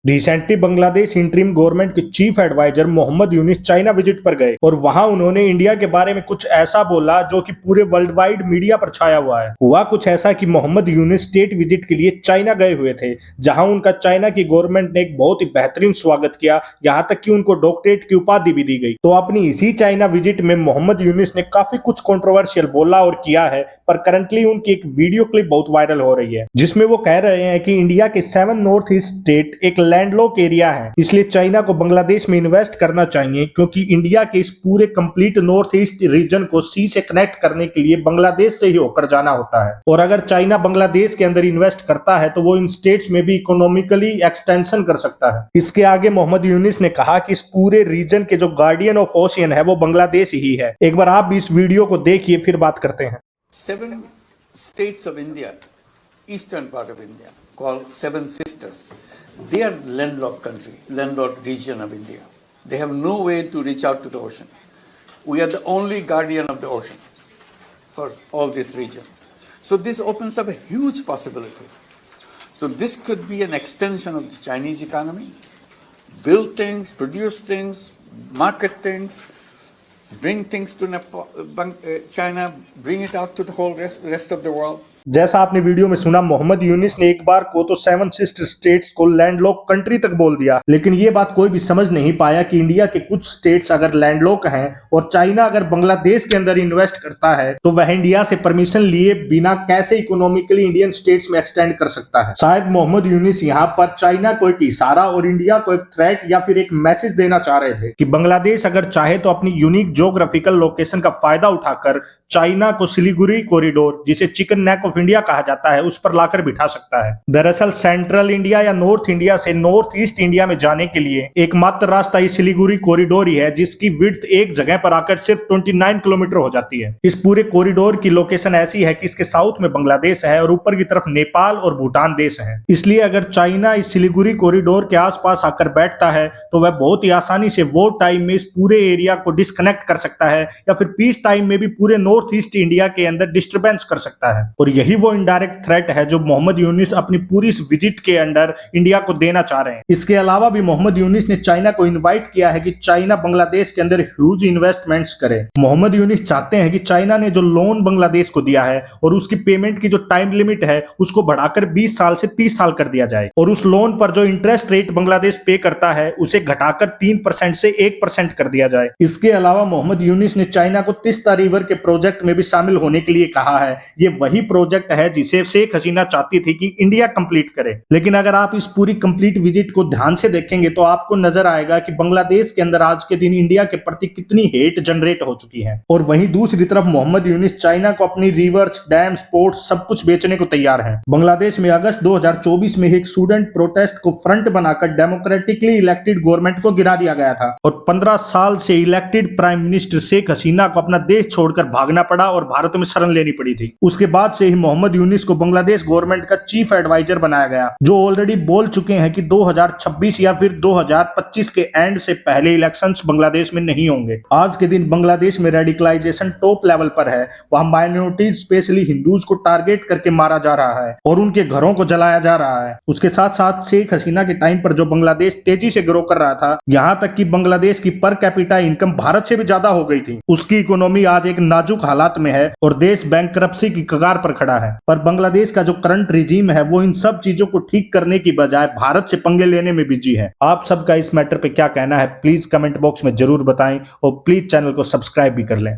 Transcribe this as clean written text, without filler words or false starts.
Recently Bangladesh interim government के chief adviser Mohammad Yunus China visit पर गए और वहां उन्होंने इंडिया के बारे में कुछ ऐसा बोला जो कि पूरे वर्ल्ड वाइड मीडिया पर छाया हुआ है। हुआ कुछ ऐसा कि मोहम्मद यूनिस स्टेट विजिट के लिए चाइना गए हुए थे, जहां उनका चाइना की गवर्नमेंट ने एक बहुत ही बेहतरीन स्वागत किया, यहाँ तक कि उनको डॉक्टरेट की उपाधि भी दी गई। तो अपनी इसी चाइना विजिट में मोहम्मद यूनिस ने काफी कुछ कंट्रोवर्शियल बोला और किया है, पर करंटली उनकी एक वीडियो क्लिप बहुत वायरल हो रही है, जिसमें वो कह रहे हैं कि इंडिया के 7 नॉर्थ ईस्ट स्टेट एक लैंडलॉक एरिया है, इसलिए चाइना को बांग्लादेश में इन्वेस्ट करना चाहिए, क्योंकि इंडिया के इस पूरे कंप्लीट नॉर्थ ईस्ट रीजन को सी से कनेक्ट करने के लिए बांग्लादेश से ही होकर जाना होता है। और अगर चाइना बांग्लादेश के अंदर इन्वेस्ट करता है तो वो इन स्टेट्स में भी इकोनॉमिकली एक्सटेंशन कर सकता है। इसके आगे मोहम्मद यूनिस ने कहा कि इस पूरे रीजन के जो गार्डियन ऑफ ओशियन है वो बांग्लादेश ही है। एक बार आप भी इस वीडियो को देखिए, फिर बात करते हैं। 7 states of India, eastern part of India, called Seven Sisters. They are landlocked country, landlocked region of India. They have no way to reach out to the ocean. We are the only guardian of the ocean for all this region. So this opens up a huge possibility. So this could be an extension of the Chinese economy. Build things, produce things, market things, bring things to China, bring it out to the whole rest of the world. जैसा आपने video में सुना, मोहम्मद यूनिस ने एक बार को तो 7 sister states को landlocked country तक बोल दिया, लेकिन ये बात कोई भी समझ नहीं पाया कि इंडिया के कुछ स्टेट्स अगर लैंडलॉक हैं और चाइना अगर बांग्लादेश के अंदर इन्वेस्ट करता है तो वह इंडिया से परमिशन लिए बिना कैसे इकोनॉमिकली इंडियन स्टेट्स में एक्सटेंड कर सकता है। शायद मोहम्मद यूनिस यहाँ पर चाइना को एक इशारा और इंडिया को एक थ्रेट या फिर एक मैसेज देना चाह रहे थे कि बांग्लादेश अगर चाहे तो अपनी यूनिक ज्योग्राफिकल लोकेशन का फायदा उठाकर चाइना को सिलीगुड़ी कॉरिडोर, जिसे चिकन नेक ऑफ इंडिया कहा जाता है, उस पर लाकर बिठा सकता है। दरअसल सेंट्रल इंडिया या नॉर्थ इंडिया से नॉर्थ ईस्ट इंडिया में जाने के लिए एकमात्र रास्ता इस सिलीगुड़ी कॉरिडोर ही है, जिसकी विड्थ एक जगह पर आकर सिर्फ 29 किलोमीटर हो जाती है। इस पूरे कॉरिडोर की लोकेशन ऐसी है कि इसके साउथ में बांग्लादेश है और ऊपर की तरफ नेपाल और भूटान देश है। इसलिए अगर चाइना इस सिलीगुड़ी कॉरिडोर के आसपास आकर बैठता है तो वह बहुत ही आसानी से वॉर टाइम में इस पूरे एरिया को डिस्कनेक्ट कर सकता है, या फिर पीस टाइम में भी पूरे नॉर्थ ईस्ट इंडिया के अंदर डिस्टर्बेंस कर सकता है। और यही वो इनडायरेक्ट थ्रेट है जो मोहम्मद यूनिस अपनी पूरी इस विजिट के अंदर इंडिया को देना चाह रहे हैं। इसके अलावा भी मोहम्मद यूनिस ने चाइना को इनवाइट किया है कि चाइना बांग्लादेश के अंदर ह्यूज इन्वेस्टमेंट्स करे। मोहम्मद यूनिस चाहते हैं कि चाइना ने जो लोन बांग्लादेश को दिया है और उसकी पेमेंट की जो टाइम लिमिट है उसको बढ़ाकर 20 साल से 30 साल कर दिया जाए, और उस लोन पर जो इंटरेस्ट रेट बांग्लादेश पे करता है उसे घटाकर 3% से 1% कर दिया जाए। इसके अलावा मोहम्मद यूनिस ने चाइना को तीस्ता रिवर के प्रोजेक्ट में भी शामिल होने के लिए कहा है। ये वही प्रोजेक्ट है जिसे शेख हसीना चाहती थी कि इंडिया कंप्लीट करे। लेकिन अगर आप इस पूरी कंप्लीट विजिट को ध्यान से देखेंगे तो आपको नजर आएगा कि बांग्लादेश के अंदर आज के दिन इंडिया के प्रति कितनी हेट जनरेट हो चुकी है। और वहीं दूसरी तरफ मोहम्मद यूनिस चाइना को अपनी रिवर्स, डैम, पोर्ट्स सब कुछ बेचने को तैयार है। बांग्लादेश में अगस्त 2024 में एक स्टूडेंट प्रोटेस्ट को फ्रंट बनाकर डेमोक्रेटिकली इलेक्टेड गवर्नमेंट को गिरा दिया गया था, और 15 साल से elected prime minister Sheikh Hasina को अपना देश छोड़कर भागना पड़ा और भारत में शरण लेनी पड़ी थी। उसके बाद से ही मोहम्मद यूनिस को बांग्लादेश गवर्नमेंट का चीफ एडवाइजर बनाया गया, जो ऑलरेडी बोल चुके हैं कि 2026 या फिर 2025 के एंड से पहले इलेक्शंस बांग्लादेश में नहीं होंगे। आज के दिन बांग्लादेश में रेडिकलाइजेशन टॉप लेवल पर है। वहां माइनॉरिटीज स्पेशली हिंदूज को टारगेट करके मारा जा रहा है और उनके घरों को जलाया जा रहा है। उसके साथ साथ शेख हसीना के टाइम पर जो बांग्लादेश तेजी से ग्रो कर रहा था, यहां तक कि बांग्लादेश की पर कैपिटा इनकम भारत से भी ज्यादा हो गई थी। उसकी इकोनॉमी आज एक नाजुक हालात में है और देश बैंकरप्सी की कगार पर खड़ा है। पर बांग्लादेश का जो करंट रिजीम है वो इन सब चीजों को ठीक करने की बजाय भारत से पंगे लेने में बिजी है। आप सबका इस मैटर पे क्या कहना है प्लीज कमेंट बॉक्स में जरूर बताएं और प्लीज चैनल को सब्सक्राइब भी कर लें।